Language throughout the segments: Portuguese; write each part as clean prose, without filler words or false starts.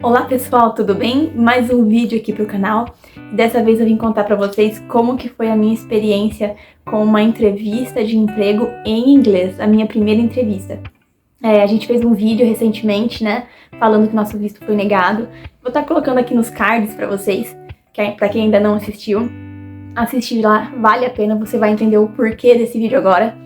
Olá pessoal, tudo bem? Mais um vídeo aqui pro canal. Dessa vez eu vim contar pra vocês como que foi a minha experiência com uma entrevista de emprego em inglês, a minha primeira entrevista. A gente fez um vídeo recentemente, né, falando que nosso visto foi negado. Vou estar colocando aqui nos cards pra vocês, pra quem ainda não assistiu. Assistir lá, vale a pena, você vai entender o porquê desse vídeo agora.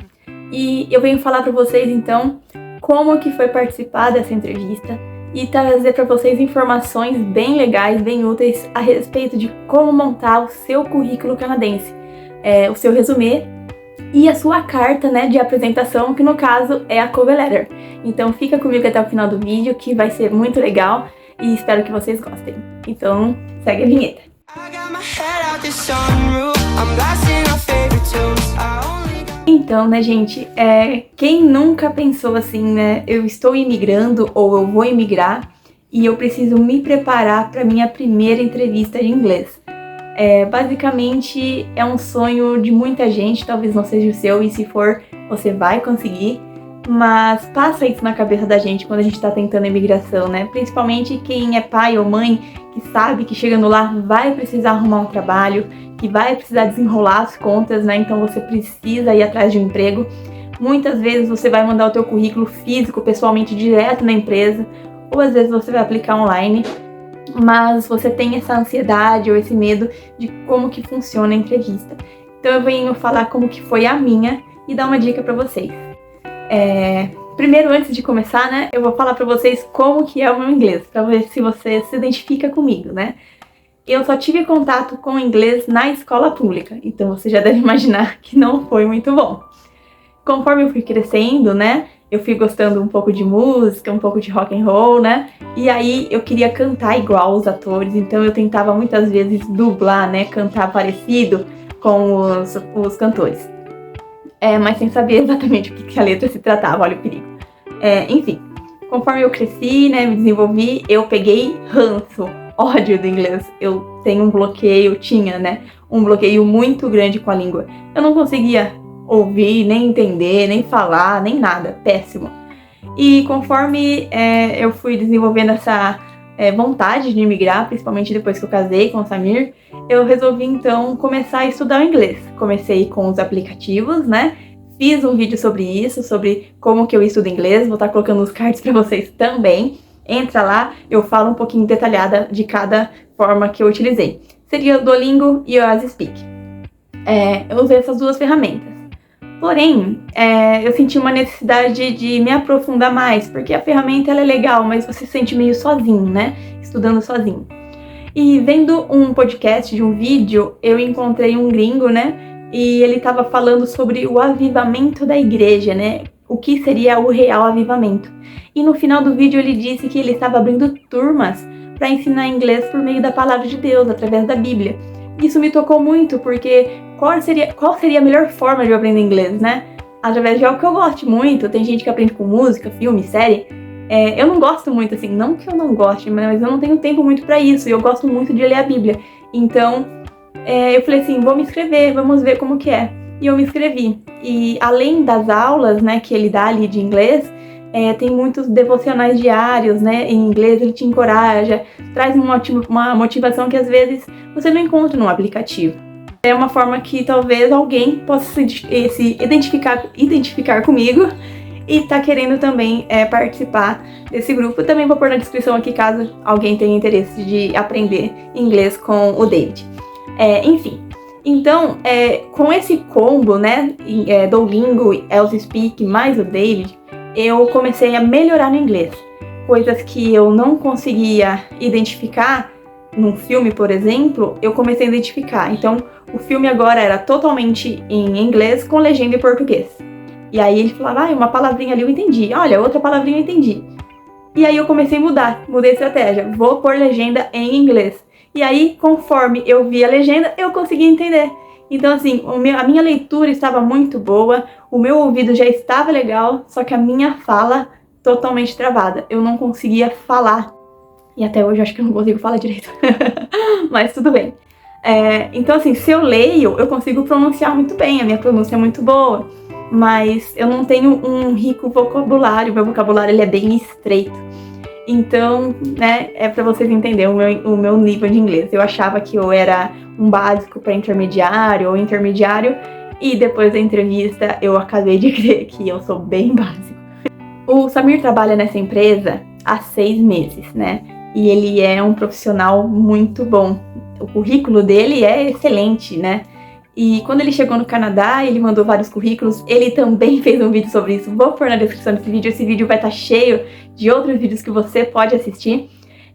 E eu venho falar pra vocês então como que foi participar dessa entrevista e trazer para vocês informações bem legais, bem úteis a respeito de como montar o seu currículo canadense, o seu resumê e a sua carta, né, de apresentação, que no caso é a cover letter. Então fica comigo até o final do vídeo, que vai ser muito legal e espero que vocês gostem. Então segue a vinheta. Então, né, gente, quem nunca pensou assim, né, eu estou imigrando ou eu vou imigrar e eu preciso me preparar para minha primeira entrevista de inglês. Basicamente, é um sonho de muita gente, talvez não seja o seu, e se for, você vai conseguir, mas passa isso na cabeça da gente quando a gente está tentando imigração, né, principalmente quem é pai ou mãe, que sabe que chegando lá vai precisar arrumar um trabalho, que vai precisar desenrolar as contas, né? Então você precisa ir atrás de um emprego. Muitas vezes você vai mandar o teu currículo físico, pessoalmente, direto na empresa, ou às vezes você vai aplicar online, mas você tem essa ansiedade ou esse medo de como que funciona a entrevista. Então eu venho falar como que foi a minha e dar uma dica para vocês. Primeiro, antes de começar, né, eu vou falar para vocês como que é o meu inglês, para ver se você se identifica comigo, né? Eu só tive contato com o inglês na escola pública, então você já deve imaginar que não foi muito bom. Conforme eu fui crescendo, né, eu fui gostando um pouco de música, um pouco de rock and roll, né, e aí eu queria cantar igual os atores, então eu tentava muitas vezes dublar, né, cantar parecido com os cantores. Mas sem saber exatamente o que a letra se tratava, olha o perigo. Enfim, conforme eu cresci, né, me desenvolvi, eu peguei ranço, ódio do inglês. Eu tenho um bloqueio, um bloqueio muito grande com a língua. Eu não conseguia ouvir, nem entender, nem falar, nem nada, péssimo. E conforme eu fui desenvolvendo essa vontade de imigrar, principalmente depois que eu casei com o Samir, eu resolvi então começar a estudar o inglês. Comecei com os aplicativos, né? Fiz um vídeo sobre isso, sobre como que eu estudo inglês, vou estar colocando os cards para vocês também. Entra lá, eu falo um pouquinho detalhada de cada forma que eu utilizei. Seria o Duolingo e o AsiSpeak. Eu usei essas duas ferramentas. Porém, eu senti uma necessidade de me aprofundar mais, porque a ferramenta ela é legal, mas você se sente meio sozinho, né? Estudando sozinho. E vendo um podcast de um vídeo, eu encontrei um gringo, né? E ele estava falando sobre o avivamento da igreja, né? O que seria o real avivamento. E no final do vídeo ele disse que ele estava abrindo turmas para ensinar inglês por meio da palavra de Deus, através da Bíblia. Isso me tocou muito, porque qual seria a melhor forma de eu aprender inglês, né? Através de algo que eu goste muito. Tem gente que aprende com música, filme, série. Eu não gosto muito, assim, não que eu não goste, mas eu não tenho tempo muito para isso. E eu gosto muito de ler a Bíblia. Então, eu falei assim, vou me inscrever, vamos ver como que é. E eu me inscrevi. E além das aulas, né, que ele dá ali de inglês, tem muitos devocionais diários, né, em inglês, ele te encoraja, traz uma motivação que às vezes você não encontra no aplicativo. É uma forma que talvez alguém possa se identificar comigo e tá querendo também participar desse grupo. Eu também vou pôr na descrição aqui caso alguém tenha interesse de aprender inglês com o David. Enfim, então, com esse combo, né, Duolingo, AsiSpeak mais o David, eu comecei a melhorar no inglês. Coisas que eu não conseguia identificar num filme, por exemplo, eu comecei a identificar. Então, o filme agora era totalmente em inglês com legenda em português. E aí ele falava, uma palavrinha ali eu entendi. Olha, outra palavrinha eu entendi. E aí eu comecei a mudei a estratégia. Vou pôr legenda em inglês. E aí, conforme eu vi a legenda, eu consegui entender. Então, assim, a minha leitura estava muito boa, o meu ouvido já estava legal, só que a minha fala totalmente travada. Eu não conseguia falar. E até hoje eu acho que eu não consigo falar direito. Mas tudo bem. Então, assim, se eu leio, eu consigo pronunciar muito bem, a minha pronúncia é muito boa. Mas eu não tenho um rico vocabulário, meu vocabulário ele é bem estreito. Então, né, é para vocês entenderem o meu nível de inglês. Eu achava que eu era um básico para intermediário ou intermediário, e depois da entrevista eu acabei de crer que eu sou bem básico. O Samir trabalha nessa empresa há 6 meses, né? E ele é um profissional muito bom. O currículo dele é excelente, né? E quando ele chegou no Canadá, ele mandou vários currículos. Ele também fez um vídeo sobre isso. Vou pôr na descrição desse vídeo. Esse vídeo vai estar cheio de outros vídeos que você pode assistir.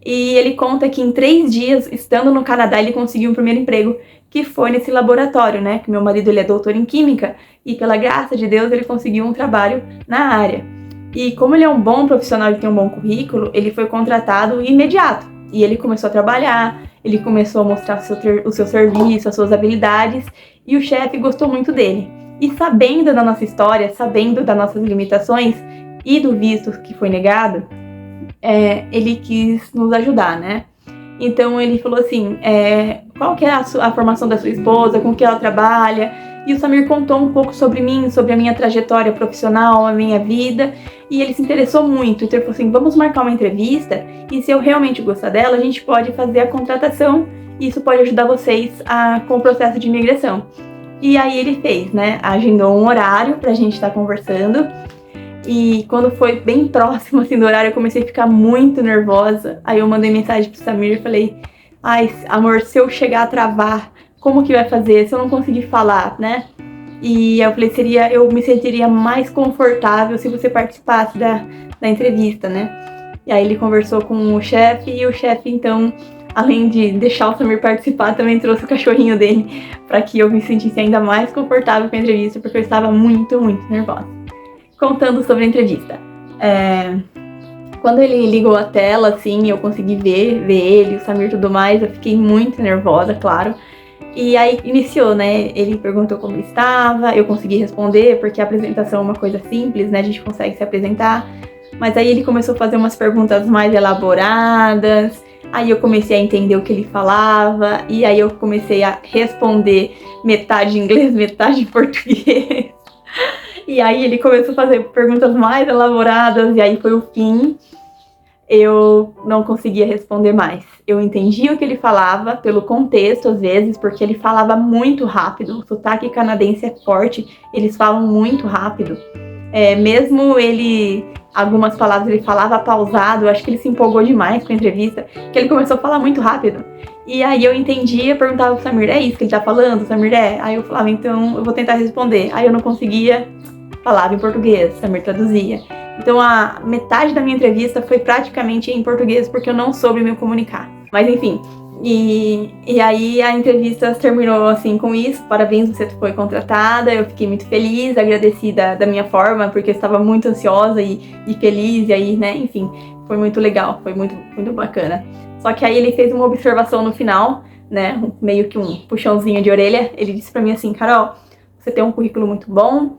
E ele conta que em 3 dias, estando no Canadá, ele conseguiu um primeiro emprego, que foi nesse laboratório, né? Que meu marido, ele é doutor em química, e pela graça de Deus, ele conseguiu um trabalho na área. E como ele é um bom profissional e tem um bom currículo, ele foi contratado imediato. E ele começou a trabalhar, ele começou a mostrar o seu serviço, as suas habilidades, e o chefe gostou muito dele. E sabendo da nossa história, sabendo das nossas limitações e do visto que foi negado, ele quis nos ajudar, né? Então ele falou assim, qual que é a formação da sua esposa, com que ela trabalha? E o Samir contou um pouco sobre mim, sobre a minha trajetória profissional, a minha vida, e ele se interessou muito. Então ele falou assim, vamos marcar uma entrevista, e se eu realmente gostar dela, a gente pode fazer a contratação, e isso pode ajudar vocês com o processo de imigração. E aí ele fez, né? Agendou um horário pra gente estar conversando, e quando foi bem próximo assim, do horário, eu comecei a ficar muito nervosa. Aí eu mandei mensagem pro Samir e falei, ai, amor, se eu chegar a travar, como que vai fazer se eu não conseguir falar, né? E eu falei, eu me sentiria mais confortável se você participasse da entrevista, né? E aí ele conversou com o chefe, e o chefe, então, além de deixar o Samir participar, também trouxe o cachorrinho dele para que eu me sentisse ainda mais confortável com a entrevista, porque eu estava muito, muito nervosa. Contando sobre a entrevista. Quando ele ligou a tela, assim, eu consegui ver ele, o Samir e tudo mais, eu fiquei muito nervosa, claro. E aí iniciou, né? Ele perguntou como estava, eu consegui responder, porque a apresentação é uma coisa simples, né? A gente consegue se apresentar. Mas aí ele começou a fazer umas perguntas mais elaboradas, aí eu comecei a entender o que ele falava, e aí eu comecei a responder metade em inglês, metade em português. E aí ele começou a fazer perguntas mais elaboradas, e aí foi o fim. Eu não conseguia responder mais. Eu entendia o que ele falava, pelo contexto às vezes, porque ele falava muito rápido. O sotaque canadense é forte, eles falam muito rápido. Mesmo algumas palavras ele falava pausado, acho que ele se empolgou demais com a entrevista, que ele começou a falar muito rápido. E aí eu entendia, perguntava pro Samir, é isso que ele tá falando? Samir, Aí eu falava, então eu vou tentar responder. Aí eu não conseguia, falava em português, Samir traduzia. Então a metade da minha entrevista foi praticamente em português, porque eu não soube me comunicar. Mas enfim, e aí a entrevista terminou assim com isso. Parabéns, você foi contratada. Eu fiquei muito feliz, agradecida da minha forma, porque eu estava muito ansiosa e feliz. E aí, né, enfim, foi muito legal, foi muito, muito bacana. Só que aí ele fez uma observação no final, né, meio que um puxãozinho de orelha. Ele disse pra mim assim, Carol, você tem um currículo muito bom,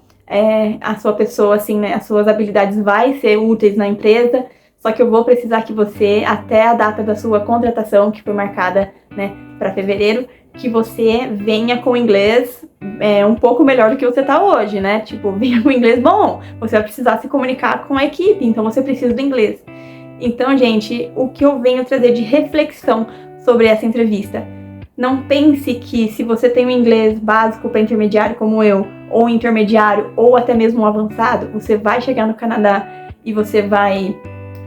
a sua pessoa, assim, né, as suas habilidades vai ser úteis na empresa, só que eu vou precisar que você, até a data da sua contratação, que foi marcada, né, para fevereiro, que você venha com inglês um pouco melhor do que você tá hoje, né? Tipo, venha com inglês bom, você vai precisar se comunicar com a equipe, então você precisa do inglês. Então, gente, o que eu venho trazer de reflexão sobre essa entrevista? Não pense que se você tem um inglês básico para intermediário como eu, ou intermediário, ou até mesmo um avançado, você vai chegar no Canadá e você vai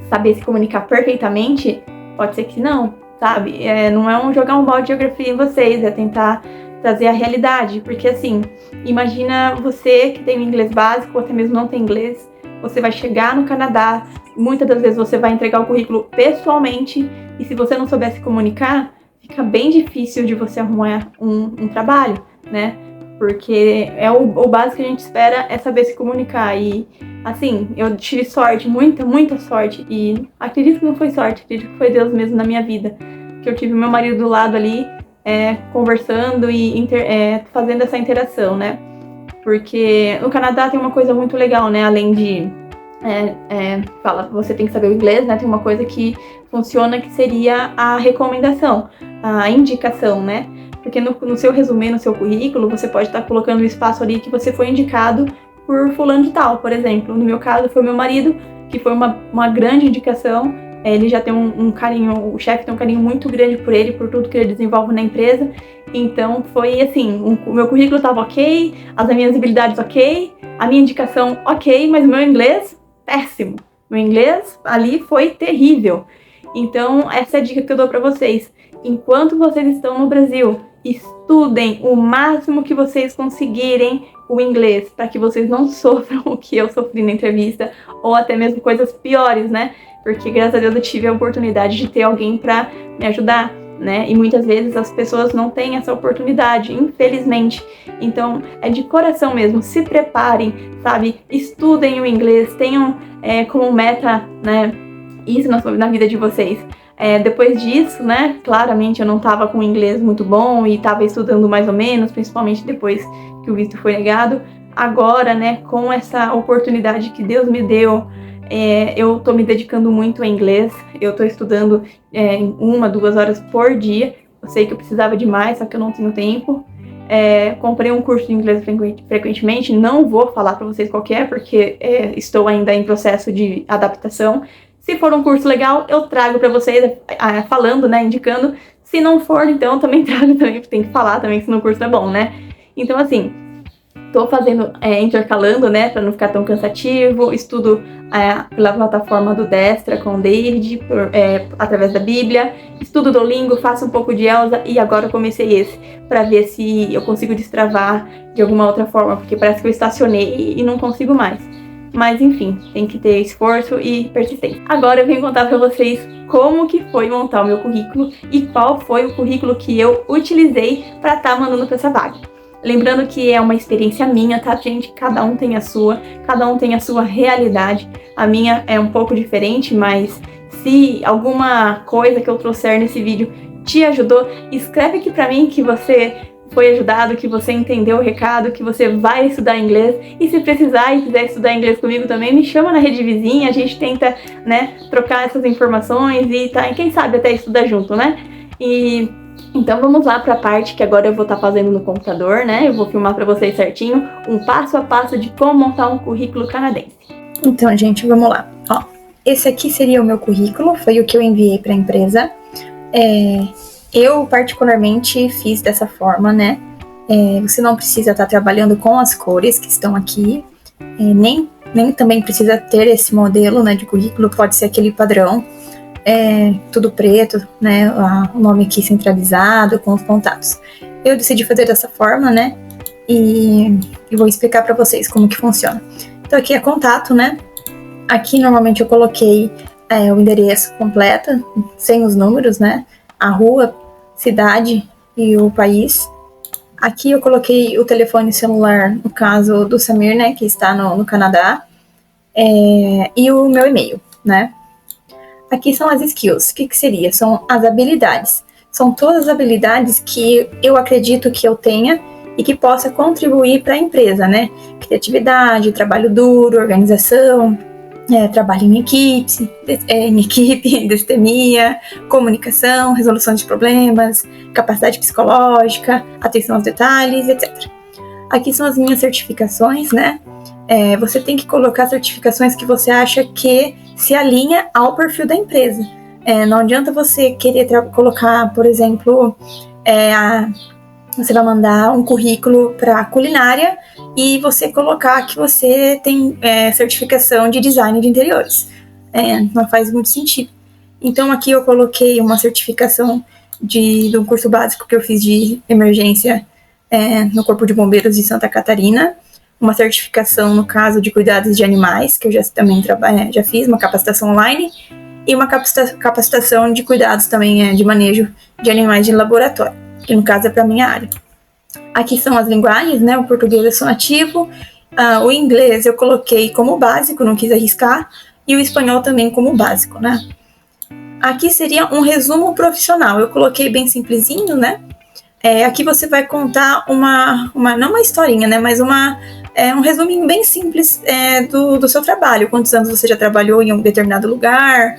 saber se comunicar perfeitamente. Pode ser que não, sabe? Não é jogar um balde de geografia em vocês, é tentar trazer a realidade. Porque assim, imagina você que tem um inglês básico, ou até mesmo não tem inglês, você vai chegar no Canadá, muitas das vezes você vai entregar o currículo pessoalmente, e se você não souber se comunicar, fica bem difícil de você arrumar um trabalho, né? Porque o básico que a gente espera é saber se comunicar. E, assim, eu tive sorte, muita, muita sorte. E acredito que não foi sorte, acredito que foi Deus mesmo na minha vida. Que eu tive meu marido do lado ali, conversando e fazendo essa interação, né? Porque no Canadá tem uma coisa muito legal, né? Além de... você tem que saber o inglês, né? Tem uma coisa que funciona, que seria a recomendação, a indicação, né? Porque no seu resumê, no seu currículo, você pode estar colocando o espaço ali que você foi indicado por fulano de tal, por exemplo. No meu caso, foi meu marido, que foi uma grande indicação, Ele já tem um carinho, o chefe tem um carinho muito grande por ele, por tudo que ele desenvolve na empresa. Então foi assim, o meu currículo estava ok, as minhas habilidades ok, a minha indicação ok, mas o meu inglês, péssimo. Meu inglês ali foi terrível. Então essa é a dica que eu dou para vocês. Enquanto vocês estão no Brasil, estudem o máximo que vocês conseguirem o inglês, para que vocês não sofram o que eu sofri na entrevista, ou até mesmo coisas piores, né? Porque graças a Deus eu tive a oportunidade de ter alguém para me ajudar, né? E muitas vezes as pessoas não têm essa oportunidade, infelizmente. Então é de coração mesmo, se preparem, sabe? Estudem o inglês, tenham como meta, né, isso na vida de vocês. Depois disso, né, claramente eu não estava com inglês muito bom e estava estudando mais ou menos, principalmente depois que o visto foi negado. Agora, né, com essa oportunidade que Deus me deu, eu tô me dedicando muito a inglês. Eu tô estudando 1-2 horas por dia. Eu sei que eu precisava de mais, só que eu não tenho tempo. Comprei um curso de inglês frequentemente. Não vou falar para vocês qual que é, porque estou ainda em processo de adaptação. Se for um curso legal, eu trago para vocês falando, né, indicando. Se não for, então eu também trago também, porque tem que falar também se no curso é bom, né? Então, assim, tô fazendo, intercalando, né, para não ficar tão cansativo. Estudo pela plataforma do Destra com o David, através da Bíblia. Estudo Duolingo, faço um pouco de Elsa e agora eu comecei esse, para ver se eu consigo destravar de alguma outra forma, porque parece que eu estacionei e não consigo mais. Mas enfim, tem que ter esforço e persistência. Agora eu venho contar para vocês como que foi montar o meu currículo e qual foi o currículo que eu utilizei para estar mandando para essa vaga. Lembrando que é uma experiência minha, tá, gente? Cada um tem a sua realidade. A minha é um pouco diferente, mas se alguma coisa que eu trouxer nesse vídeo te ajudou, escreve aqui pra mim que você foi ajudado, que você entendeu o recado, que você vai estudar inglês. E se precisar e quiser estudar inglês comigo também, me chama na rede vizinha, a gente tenta, né, trocar essas informações e quem sabe até estudar junto, né? Então vamos lá para a parte que agora eu vou estar fazendo no computador, né? Eu vou filmar para vocês certinho um passo a passo de como montar um currículo canadense. Então, gente, vamos lá. Ó, esse aqui seria o meu currículo, foi o que eu enviei para a empresa. Eu particularmente fiz dessa forma, né? Você não precisa estar trabalhando com as cores que estão aqui, nem também precisa ter esse modelo, né, de currículo, pode ser aquele padrão. Tudo preto, né, o nome aqui centralizado com os contatos. Eu decidi fazer dessa forma, né, e vou explicar para vocês como que funciona. Então aqui é contato, né, aqui normalmente eu coloquei o endereço completo, sem os números, né, a rua, cidade e o país. Aqui eu coloquei o telefone celular, no caso do Samir, né, que está no Canadá, e o meu e-mail, né. Aqui são as skills. O que seria? São as habilidades. São todas as habilidades que eu acredito que eu tenha e que possa contribuir para a empresa, né? Criatividade, trabalho duro, organização, trabalho em equipe, destemia, comunicação, resolução de problemas, capacidade psicológica, atenção aos detalhes, etc. Aqui são as minhas certificações, né? Você tem que colocar certificações que você acha que se alinha ao perfil da empresa. Não adianta você querer colocar, por exemplo, você vai mandar um currículo para culinária e você colocar que você tem certificação de design de interiores. Não faz muito sentido. Então aqui eu coloquei uma certificação de um curso básico que eu fiz de emergência no Corpo de Bombeiros de Santa Catarina, uma certificação no caso de cuidados de animais, que eu já fiz, uma capacitação online, e uma capacitação de cuidados também de manejo de animais de laboratório, que no caso é para a minha área. Aqui são as linguagens, né? O português eu sou nativo, o inglês eu coloquei como básico, não quis arriscar, e o espanhol também como básico, né? Aqui seria um resumo profissional, eu coloquei bem simplesinho, né? Aqui você vai contar não uma historinha, né? Mas um resuminho bem simples do seu trabalho. Quantos anos você já trabalhou em um determinado lugar,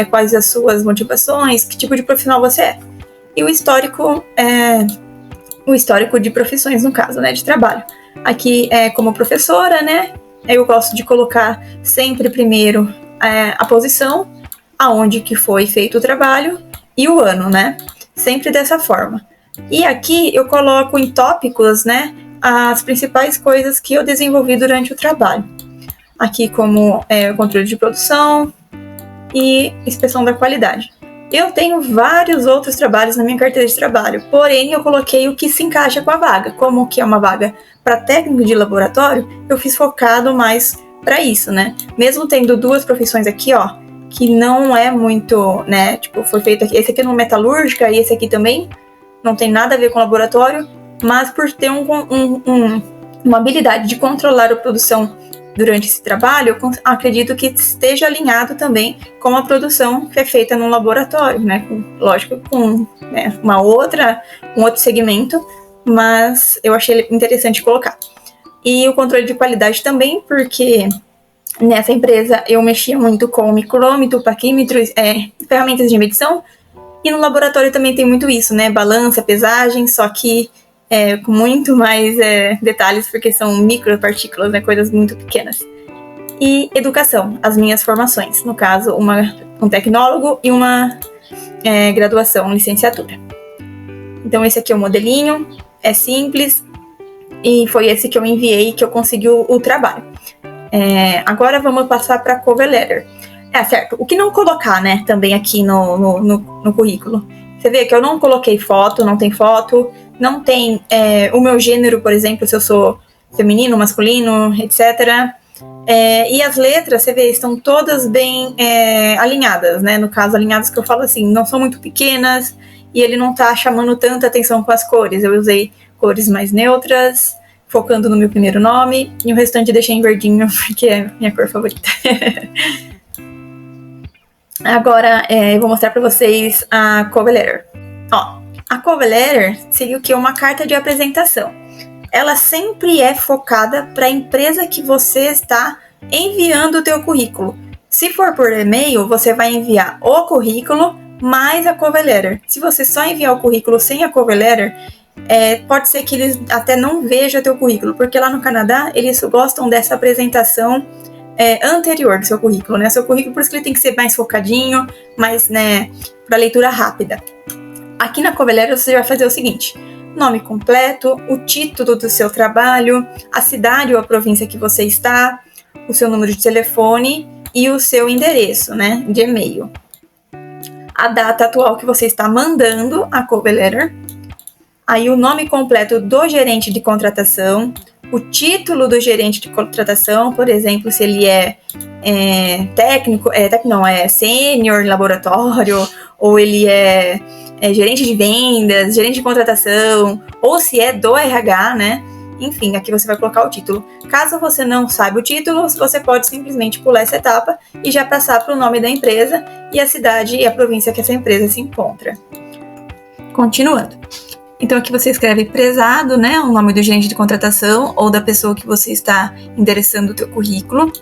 quais as suas motivações, que tipo de profissional você é. E o histórico de profissões, no caso, né, de trabalho. Aqui como professora, né, eu gosto de colocar sempre primeiro a posição, aonde que foi feito o trabalho e o ano, né? Sempre dessa forma. E aqui eu coloco em tópicos, né, as principais coisas que eu desenvolvi durante o trabalho. Aqui como o controle de produção e inspeção da qualidade. Eu tenho vários outros trabalhos na minha carteira de trabalho, porém eu coloquei o que se encaixa com a vaga. Como que é uma vaga para técnico de laboratório, eu fiz focado mais para isso, né? Mesmo tendo duas profissões aqui, ó, que não é muito, né, tipo, foi feito aqui, esse aqui é no metalúrgica e esse aqui também não tem nada a ver com laboratório, mas por ter uma habilidade de controlar a produção durante esse trabalho, eu acredito que esteja alinhado também com a produção que é feita no laboratório, né? Lógico, com né, um outro segmento, mas eu achei interessante colocar. E o controle de qualidade também, porque nessa empresa eu mexia muito com micrômetro, paquímetro, ferramentas de medição, e no laboratório também tem muito isso, né? Balança, pesagem, só que com muito mais detalhes, porque são micropartículas, né, coisas muito pequenas. E educação, as minhas formações, no caso, um tecnólogo e uma graduação, licenciatura. Então esse aqui é o modelinho, é simples, e foi esse que eu enviei, que eu consegui o trabalho. Agora vamos passar para a cover letter. Certo, o que não colocar, né, também aqui no currículo. Você vê que eu não coloquei foto, não tem foto, não tem o meu gênero, por exemplo, se eu sou feminino, masculino, etc. E as letras, você vê, estão todas bem alinhadas, né? No caso, alinhadas que eu falo assim, não são muito pequenas e ele não tá chamando tanta atenção com as cores. Eu usei cores mais neutras, focando no meu primeiro nome, e o restante deixei em verdinho, porque é minha cor favorita. Agora, eu vou mostrar para vocês a cover letter. Ó, a cover letter seria o que? Uma carta de apresentação. Ela sempre é focada para a empresa que você está enviando o teu currículo. Se for por e-mail, você vai enviar o currículo mais a cover letter. Se você só enviar o currículo sem a cover letter, pode ser que eles até não vejam teu currículo, porque lá no Canadá eles gostam dessa apresentação anterior do seu currículo, né? Seu currículo, por isso que ele tem que ser mais focadinho, mais, né, para leitura rápida. Aqui na cover letter você vai fazer o seguinte: nome completo, o título do seu trabalho, a cidade ou a província que você está, o seu número de telefone e o seu endereço, né, de e-mail. A data atual que você está mandando a cover letter, aí o nome completo do gerente de contratação, o título do gerente de contratação, por exemplo, se ele é sênior laboratório, ou ele é gerente de vendas, gerente de contratação, ou se é do RH, né? Enfim, aqui você vai colocar o título. Caso você não saiba o título, você pode simplesmente pular essa etapa e já passar para o nome da empresa e a cidade e a província que essa empresa se encontra. Continuando. Então aqui você escreve prezado, né, o nome do gerente de contratação ou da pessoa que você está endereçando o teu currículo.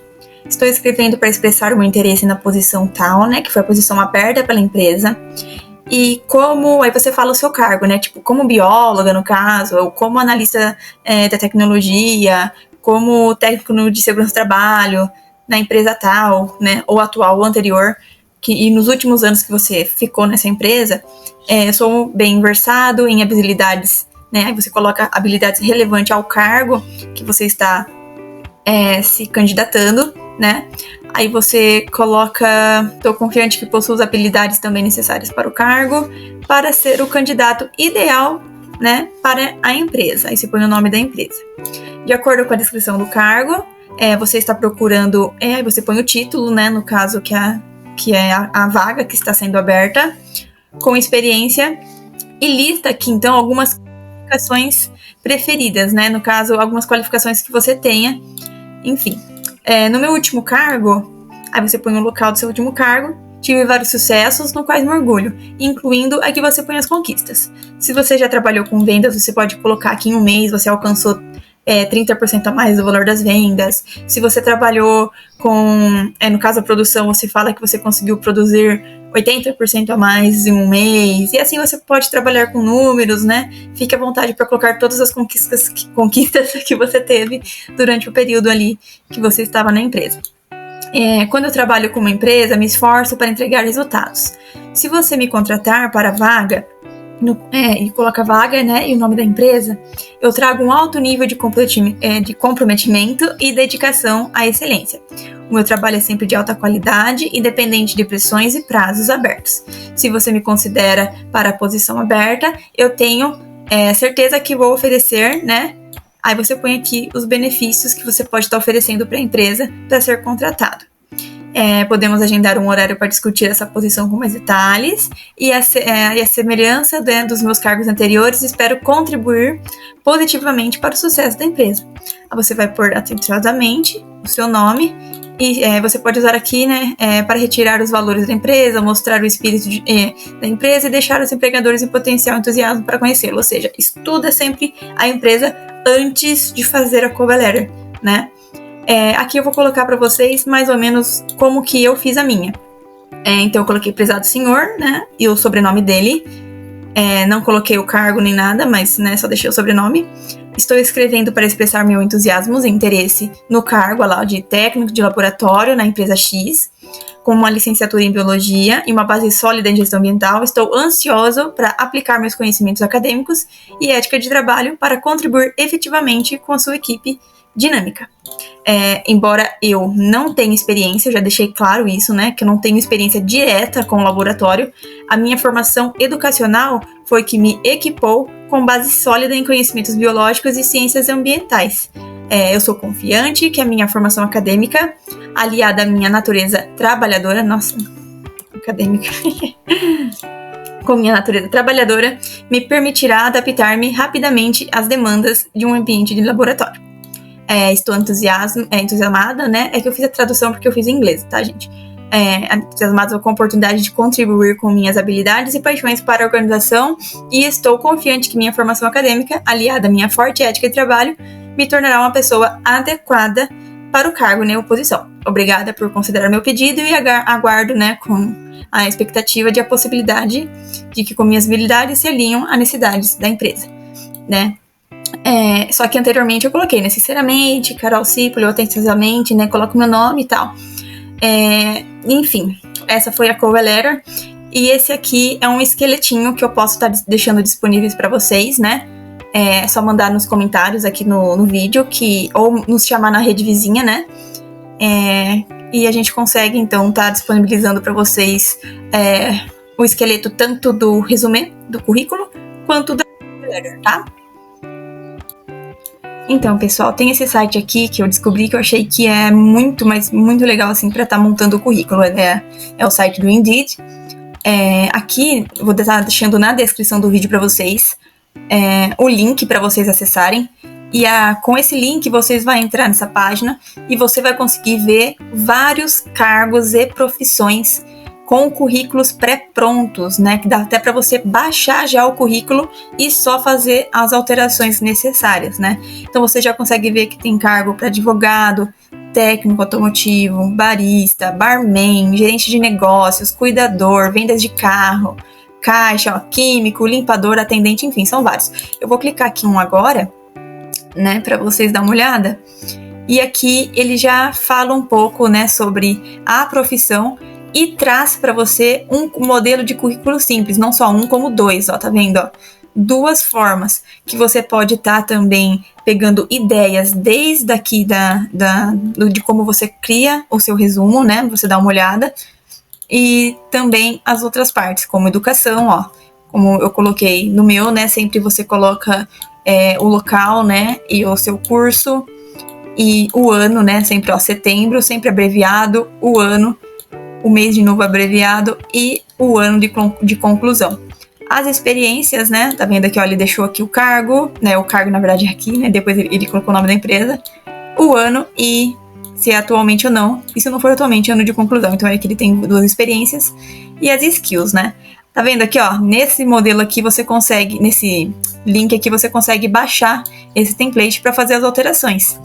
Estou escrevendo para expressar o meu interesse na posição tal, né, que foi a posição aberta pela empresa. E aí você fala o seu cargo, né, tipo, como bióloga no caso, ou como analista da tecnologia, como técnico de segurança do trabalho, na empresa tal, né, ou atual ou anterior, e nos últimos anos que você ficou nessa empresa, eu sou bem versado em habilidades, né? Aí você coloca habilidades relevantes ao cargo que você está se candidatando, né? Aí você coloca, estou confiante que possui as habilidades também necessárias para o cargo, para ser o candidato ideal, né, para a empresa. Aí você põe o nome da empresa. De acordo com a descrição do cargo, você está procurando, você põe o título, né, no caso que é a vaga que está sendo aberta, com experiência, e lista aqui, então, algumas qualificações preferidas, né? No caso, algumas qualificações que você tenha, enfim. No meu último cargo, aí você põe o local do seu último cargo, tive vários sucessos, no quais me orgulho, incluindo aqui você põe as conquistas. Se você já trabalhou com vendas, você pode colocar aqui em um mês, você alcançou 30% a mais do valor das vendas. Se você trabalhou com, no caso a produção, você fala que você conseguiu produzir 80% a mais em um mês, e assim você pode trabalhar com números, né? Fique à vontade para colocar todas as conquistas que você teve durante o período ali que você estava na empresa. Quando eu trabalho com uma empresa, me esforço para entregar resultados. Se você me contratar para a vaga, e coloca vaga, né, e o nome da empresa, eu trago um alto nível de comprometimento e dedicação à excelência. O meu trabalho é sempre de alta qualidade, independente de pressões e prazos abertos. Se você me considera para a posição aberta, eu tenho certeza que vou oferecer, né? Aí você põe aqui os benefícios que você pode estar oferecendo para a empresa para ser contratado. Podemos agendar um horário para discutir essa posição com mais detalhes e a semelhança dos meus cargos anteriores, espero contribuir positivamente para o sucesso da empresa. Você vai pôr atenciosamente o seu nome e você pode usar aqui, né, para retirar os valores da empresa, mostrar o espírito da empresa e deixar os empregadores em potencial entusiasmo para conhecê-lo. Ou seja, estuda sempre a empresa antes de fazer a cover letter, né? Aqui eu vou colocar para vocês mais ou menos como que eu fiz a minha. Então eu coloquei prezado senhor, né, e o sobrenome dele. Não coloquei o cargo nem nada, mas, né, só deixei o sobrenome. Estou escrevendo para expressar meu entusiasmo e interesse no cargo lá de técnico de laboratório na empresa X, com uma licenciatura em biologia e uma base sólida em gestão ambiental. Estou ansioso para aplicar meus conhecimentos acadêmicos e ética de trabalho para contribuir efetivamente com a sua equipe dinâmica. Embora eu não tenha experiência, eu já deixei claro isso, né, que eu não tenho experiência direta com o laboratório, a minha formação educacional foi que me equipou com base sólida em conhecimentos biológicos e ciências ambientais. Eu sou confiante que a minha formação acadêmica, aliada à minha natureza trabalhadora, com minha natureza trabalhadora, me permitirá adaptar-me rapidamente às demandas de um ambiente de laboratório. Estou entusiasmada, né? É que eu fiz a tradução porque eu fiz em inglês, tá, gente? Entusiasmada com a oportunidade de contribuir com minhas habilidades e paixões para a organização e estou confiante que minha formação acadêmica, aliada à minha forte ética de trabalho, me tornará uma pessoa adequada para o cargo, né, ou posição. Obrigada por considerar meu pedido e aguardo, né, com a expectativa de a possibilidade de que com minhas habilidades se alinham às necessidades da empresa, né? Só que anteriormente eu coloquei, né, sinceramente, Carol Cipoli, ou atenciosamente, né, coloco meu nome e tal. Enfim, essa foi a cover letter. E esse aqui é um esqueletinho que eu posso estar deixando disponíveis para vocês, né? É só mandar nos comentários aqui no vídeo, ou nos chamar na rede vizinha, né? E a gente consegue, então, estar disponibilizando para vocês o esqueleto tanto do resumê do currículo, quanto da cover letter, tá? Então, pessoal, tem esse site aqui que eu descobri que eu achei que é muito, mas muito legal, assim, para estar montando o currículo. É o site do Indeed. Aqui, eu vou estar deixando na descrição do vídeo para vocês o link para vocês acessarem. E com esse link, vocês vão entrar nessa página e você vai conseguir ver vários cargos e profissões com currículos pré-prontos, né? Que dá até para você baixar já o currículo e só fazer as alterações necessárias, né? Então você já consegue ver que tem cargo para advogado, técnico automotivo, barista, barman, gerente de negócios, cuidador, vendas de carro, caixa, químico, limpador, atendente, enfim, são vários. Eu vou clicar aqui um agora, né? Para vocês dar uma olhada. E aqui ele já fala um pouco, né? Sobre a profissão e traz para você um modelo de currículo simples, não só um, como dois, ó, tá vendo, ó? Duas formas que você pode estar também pegando ideias desde aqui de como você cria o seu resumo, né? Você dá uma olhada, e também as outras partes, como educação, ó, como eu coloquei no meu, né? Sempre você coloca o local, né? E o seu curso e o ano, né? Sempre, ó, setembro, sempre abreviado, o ano, o mês de novo abreviado e o ano de conclusão. As experiências, né? Tá vendo aqui, ó, ele deixou aqui o cargo, né? O cargo, na verdade, é aqui, né? Depois ele colocou o nome da empresa, o ano e se é atualmente ou não. E se não for atualmente, ano de conclusão. Então, aqui ele tem duas experiências e as skills, né? Tá vendo aqui, ó? Nesse modelo aqui você consegue, nesse link aqui você consegue baixar esse template para fazer as alterações.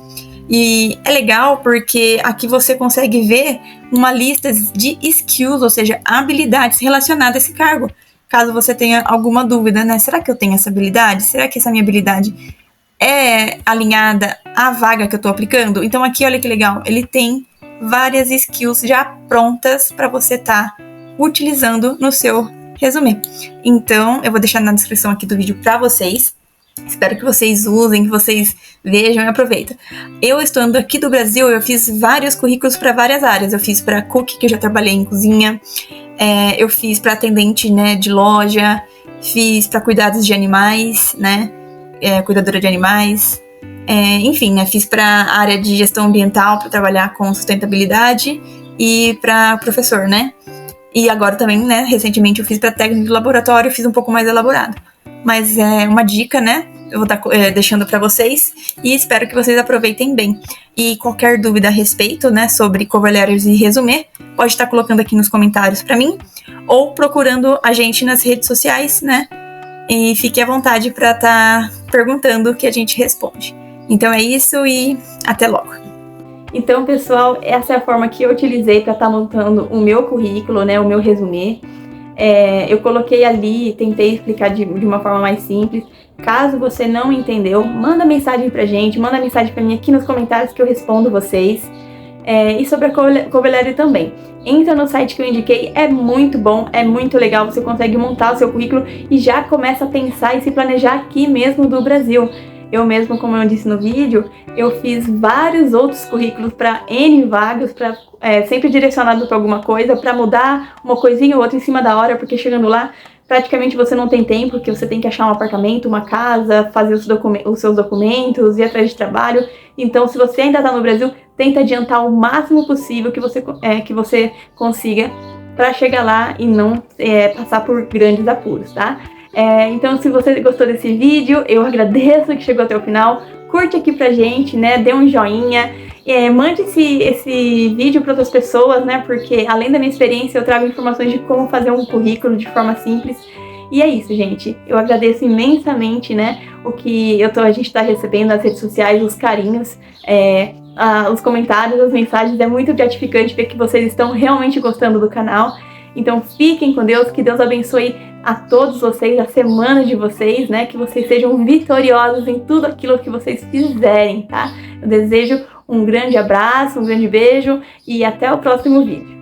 E é legal porque aqui você consegue ver uma lista de skills, ou seja, habilidades relacionadas a esse cargo. Caso você tenha alguma dúvida, né? Será que eu tenho essa habilidade? Será que essa minha habilidade é alinhada à vaga que eu tô aplicando? Então aqui, olha que legal, ele tem várias skills já prontas para você estar utilizando no seu resumê. Então, eu vou deixar na descrição aqui do vídeo para vocês. Espero que vocês usem, que vocês vejam e aproveitem. Eu estando aqui do Brasil, eu fiz vários currículos para várias áreas. Eu fiz para cook, que eu já trabalhei em cozinha. Eu fiz para atendente, né, de loja. Fiz para cuidados de animais, né, cuidadora de animais. Enfim, né, fiz para a área de gestão ambiental, para trabalhar com sustentabilidade. E para professor, né. E agora também, né, recentemente eu fiz para técnico de laboratório, fiz um pouco mais elaborado. Mas é uma dica, né? Eu vou estar deixando para vocês e espero que vocês aproveitem bem. E qualquer dúvida a respeito, né, sobre cover letters e resumê, pode estar colocando aqui nos comentários para mim ou procurando a gente nas redes sociais, né? E fique à vontade para estar perguntando que a gente responde. Então é isso e até logo. Então, pessoal, essa é a forma que eu utilizei para estar montando o meu currículo, né, o meu resumê. Eu coloquei ali, tentei explicar de uma forma mais simples. Caso você não entendeu, manda mensagem pra gente, manda mensagem pra mim aqui nos comentários que eu respondo vocês. E sobre a cover letter também. Entra no site que eu indiquei, é muito bom, é muito legal, você consegue montar o seu currículo e já começa a pensar e se planejar aqui mesmo do Brasil. Eu mesmo, como eu disse no vídeo, eu fiz vários outros currículos para N vagas, sempre direcionado para alguma coisa, para mudar uma coisinha ou outra em cima da hora, porque chegando lá, praticamente você não tem tempo, porque você tem que achar um apartamento, uma casa, fazer os seus documentos, ir atrás de trabalho. Então, se você ainda está no Brasil, tenta adiantar o máximo possível que você consiga para chegar lá e não passar por grandes apuros, tá? Então, se você gostou desse vídeo, eu agradeço que chegou até o final. Curte aqui pra gente, né? Dê um joinha. Mande esse vídeo para outras pessoas, né? Porque além da minha experiência, eu trago informações de como fazer um currículo de forma simples. E é isso, gente. Eu agradeço imensamente, né? O que a gente tá recebendo nas redes sociais, os carinhos, os comentários, as mensagens. É muito gratificante ver que vocês estão realmente gostando do canal. Então fiquem com Deus, que Deus abençoe a todos vocês, a semana de vocês, né? Que vocês sejam vitoriosos em tudo aquilo que vocês fizerem, tá? Eu desejo um grande abraço, um grande beijo e até o próximo vídeo.